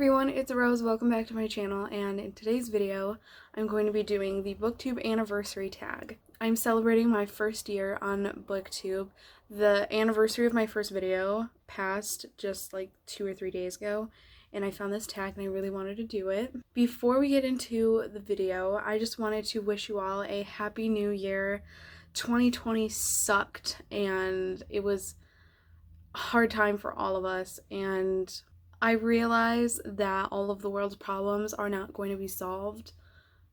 everyone, it's Rose. Welcome back to my channel, and in today's video I'm going to be doing the Booktube anniversary tag. I'm celebrating my first year on Booktube. The anniversary of my first video passed just like 2 or 3 days ago, and I found this tag and I really wanted to do it. Before we get into the video, I just wanted to wish you all a happy new year. 2020 sucked and it was a hard time for all of us, and I realize that all of the world's problems are not going to be solved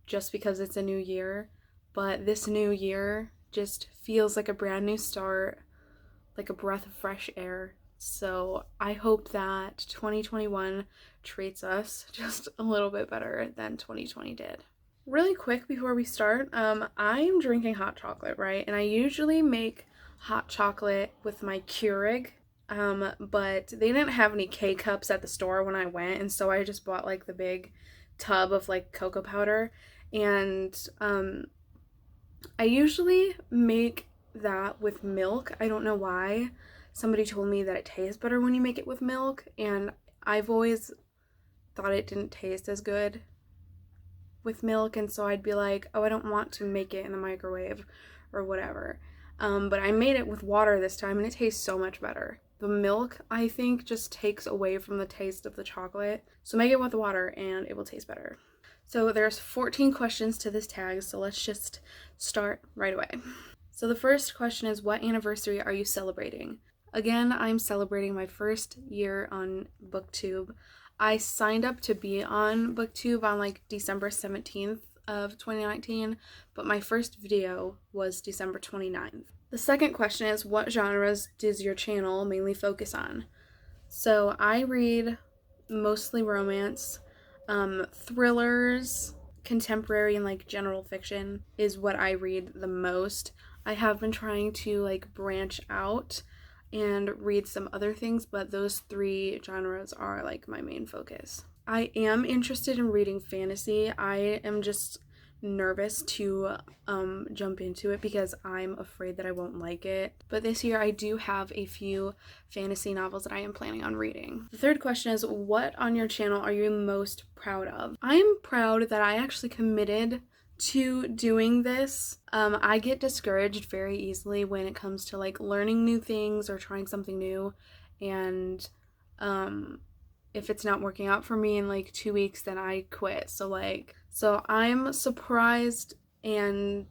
just because it's a new year, but this new year just feels like a brand new start, like a breath of fresh air. So I hope that 2021 treats us just a little bit better than 2020 did. Really quick before we start, I'm drinking hot chocolate, right? And I usually make hot chocolate with my Keurig. But they didn't have any K-cups at the store when I went, and so I just bought like the big tub of like cocoa powder, and I usually make that with milk. I don't know why. Somebody told me that it tastes better when you make it with milk, and I've always thought it didn't taste as good with milk, and so I'd be like, oh, I don't want to make it in the microwave or whatever. But I made it with water this time, and it tastes so much better. The milk, I think, just takes away from the taste of the chocolate. So make it with water and it will taste better. So there's 14 questions to this tag, so let's just start right away. So the first question is, what anniversary are you celebrating? Again, I'm celebrating my first year on Booktube. I signed up to be on Booktube on like December 17th of 2019, but my first video was December 29th. The second question is, what genres does your channel mainly focus on? So I read mostly romance, thrillers, contemporary, and like general fiction is what I read the most. I have been trying to like branch out and read some other things, but those three genres are like my main focus. I am interested in reading fantasy. I am just nervous to jump into it because I'm afraid that I won't like it. But this year I do have a few fantasy novels that I am planning on reading. The third question is, what on your channel are you most proud of? I'm proud that I actually committed to doing this. I get discouraged very easily when it comes to like learning new things or trying something new, and if it's not working out for me in like 2 weeks, then I quit. So I'm surprised and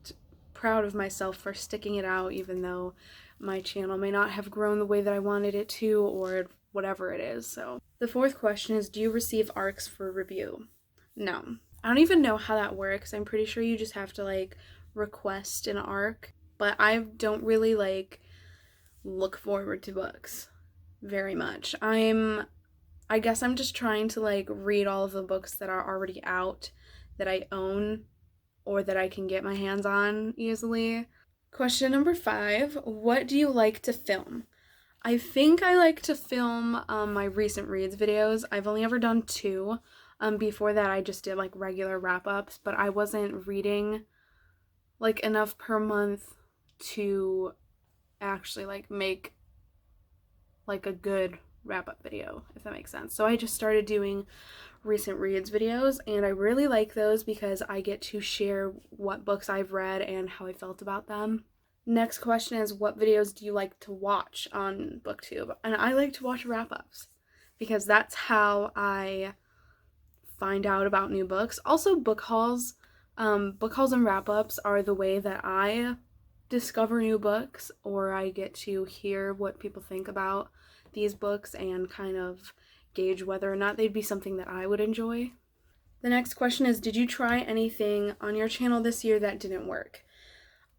proud of myself for sticking it out, even though my channel may not have grown the way that I wanted it to, or whatever it is. So the fourth question is, do you receive ARCs for review? No. I don't even know how that works. I'm pretty sure you just have to like request an ARC, but I don't really like look forward to books very much. I guess I'm just trying to like read all of the books that are already out that I own or that I can get my hands on easily. Question number 5, what do you like to film? I think I like to film my recent reads videos. I've only ever done 2. Before that I just did like regular wrap-ups, but I wasn't reading like enough per month to actually like make like a good wrap-up video, if that makes sense. So I just started doing recent reads videos, and I really like those because I get to share what books I've read and how I felt about them. Next question is, what videos do you like to watch on Booktube? And I like to watch wrap-ups because that's how I find out about new books. Also book hauls. Book hauls and wrap-ups are the way that I discover new books, or I get to hear what people think about these books and kind of gauge whether or not they'd be something that I would enjoy. The next question is, did you try anything on your channel this year that didn't work?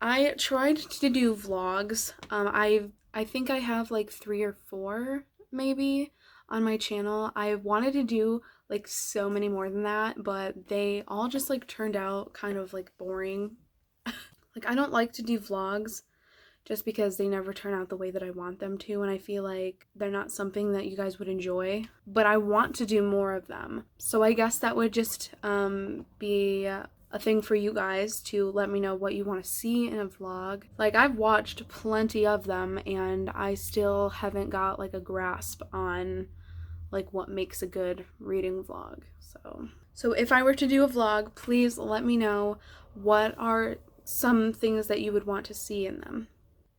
I tried to do vlogs. I think I have like 3 or 4 maybe on my channel. I wanted to do like so many more than that, but they all just like turned out kind of like boring. Like I don't like to do vlogs just because they never turn out the way that I want them to, and I feel like they're not something that you guys would enjoy, but I want to do more of them. So I guess that would just be a thing for you guys to let me know what you want to see in a vlog. Like I've watched plenty of them and I still haven't got like a grasp on like what makes a good reading vlog. So if I were to do a vlog, please let me know what are some things that you would want to see in them.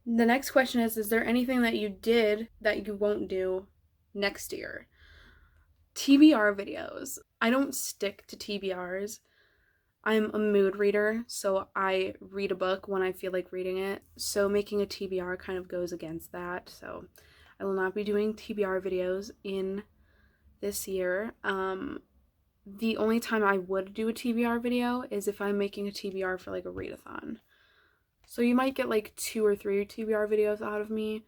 The next question is there anything that you did that you won't do next year? TBR videos. I don't stick to TBRs. I'm a mood reader, so I read a book when I feel like reading it. So making a TBR kind of goes against that. So I will not be doing TBR videos in this year. The only time I would do a TBR video is if I'm making a TBR for like a readathon. So you might get like 2 or 3 TBR videos out of me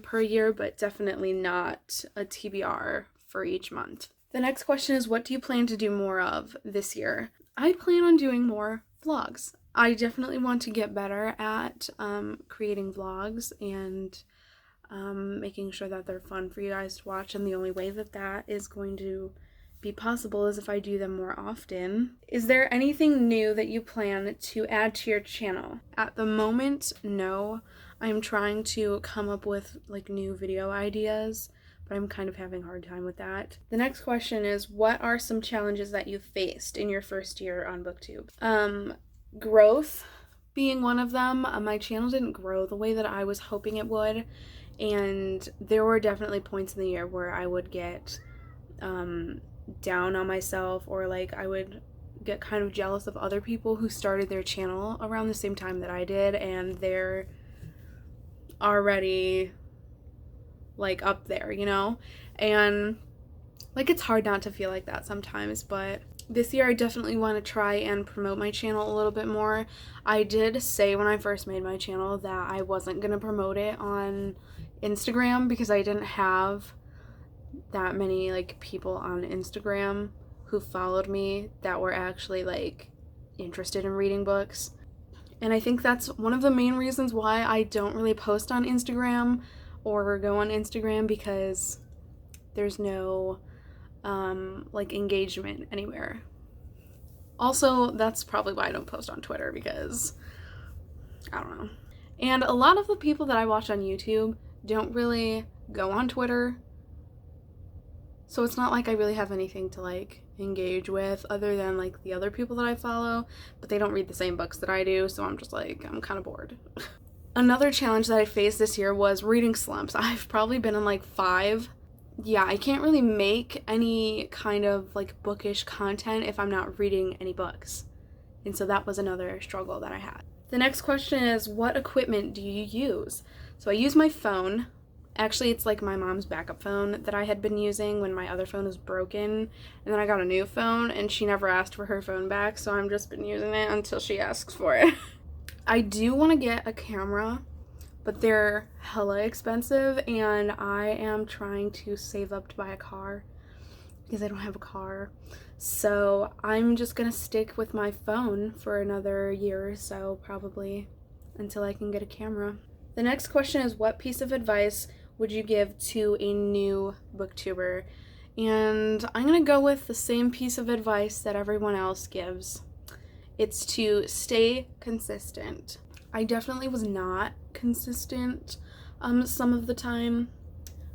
per year, but definitely not a TBR for each month. The next question is, what do you plan to do more of this year? I plan on doing more vlogs. I definitely want to get better at creating vlogs and making sure that they're fun for you guys to watch, and the only way that that is going to be possible is if I do them more often. Is there anything new that you plan to add to your channel? At the moment, no. I'm trying to come up with like new video ideas, but I'm kind of having a hard time with that. The next question is, what are some challenges that you faced in your first year on Booktube? Growth being one of them. My channel didn't grow the way that I was hoping it would, and there were definitely points in the year where I would get down on myself, or like I would get kind of jealous of other people who started their channel around the same time that I did, and they're already like up there, you know? And like it's hard not to feel like that sometimes, but this year I definitely want to try and promote my channel a little bit more. I did say when I first made my channel that I wasn't going to promote it on Instagram because I didn't have that many like people on Instagram who followed me that were actually like interested in reading books. And I think that's one of the main reasons why I don't really post on Instagram or go on Instagram, because there's no like engagement anywhere. Also, that's probably why I don't post on Twitter, because I don't know. And a lot of the people that I watch on YouTube don't really go on Twitter, so it's not like I really have anything to like engage with other than like the other people that I follow, but they don't read the same books that I do, so I'm just like, I'm kind of bored. Another challenge that I faced this year was reading slumps. I've probably been in like 5. Yeah, I can't really make any kind of like bookish content if I'm not reading any books. And so that was another struggle that I had. The next question is, what equipment do you use? So I use my phone. Actually, it's like my mom's backup phone that I had been using when my other phone was broken. And then I got a new phone and she never asked for her phone back, so I've just been using it until she asks for it. I do want to get a camera, but they're hella expensive, and I am trying to save up to buy a car because I don't have a car. So I'm just gonna stick with my phone for another year or so, probably, until I can get a camera. The next question is, what piece of advice would you give to a new booktuber? And I'm gonna go with the same piece of advice that everyone else gives. It's to stay consistent. I definitely was not consistent some of the time,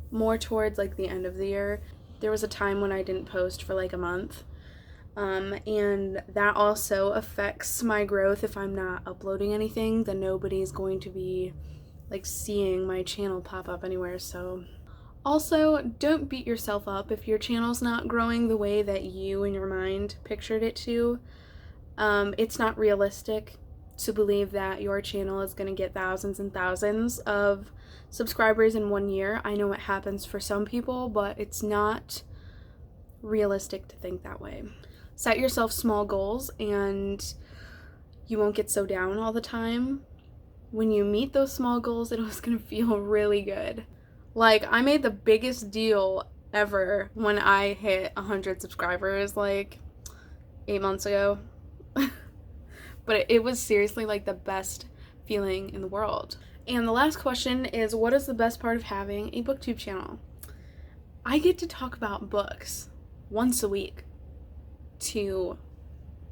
more towards like the end of the year. There was a time when I didn't post for like a month, and that also affects my growth. If I'm not uploading anything, then nobody's going to be like seeing my channel pop up anywhere. So also, don't beat yourself up if your channel's not growing the way that you in your mind pictured it to. It's not realistic to believe that your channel is going to get thousands and thousands of subscribers in 1 year. I know it happens for some people, but it's not realistic to think that way. Set yourself small goals and you won't get so down all the time. When you meet those small goals, it was going to feel really good. Like, I made the biggest deal ever when I hit 100 subscribers like 8 months ago. But it was seriously like the best feeling in the world. And the last question is, what is the best part of having a booktube channel? I get to talk about books once a week to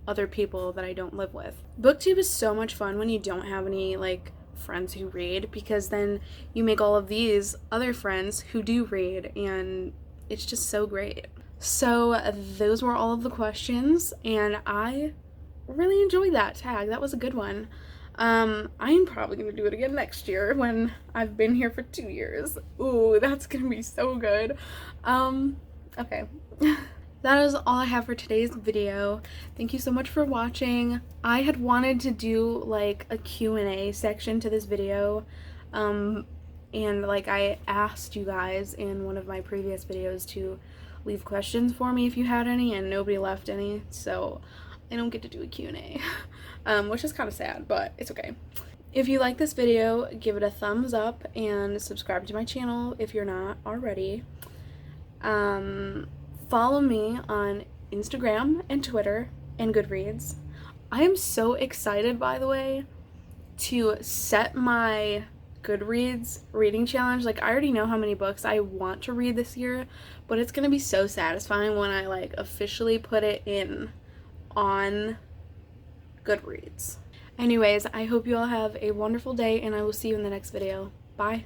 other people that I don't live with. Booktube is so much fun when you don't have any like friends who read, because then you make all of these other friends who do read, and it's just so great. So those were all of the questions, and I really enjoyed that tag. That was a good one. I'm probably gonna do it again next year when I've been here for 2 years. Ooh, that's gonna be so good. Okay. That is all I have for today's video. Thank you so much for watching. I had wanted to do like a Q&A section to this video, and like I asked you guys in one of my previous videos to leave questions for me if you had any, and nobody left any, so I don't get to do a Q&A, which is kind of sad, but it's okay. If you like this video, give it a thumbs up and subscribe to my channel if you're not already. Follow me on Instagram and Twitter and Goodreads. I am so excited, by the way, to set my Goodreads reading challenge. Like, I already know how many books I want to read this year, but it's gonna be so satisfying when I like officially put it in on Goodreads. Anyways, I hope you all have a wonderful day, and I will see you in the next video. Bye.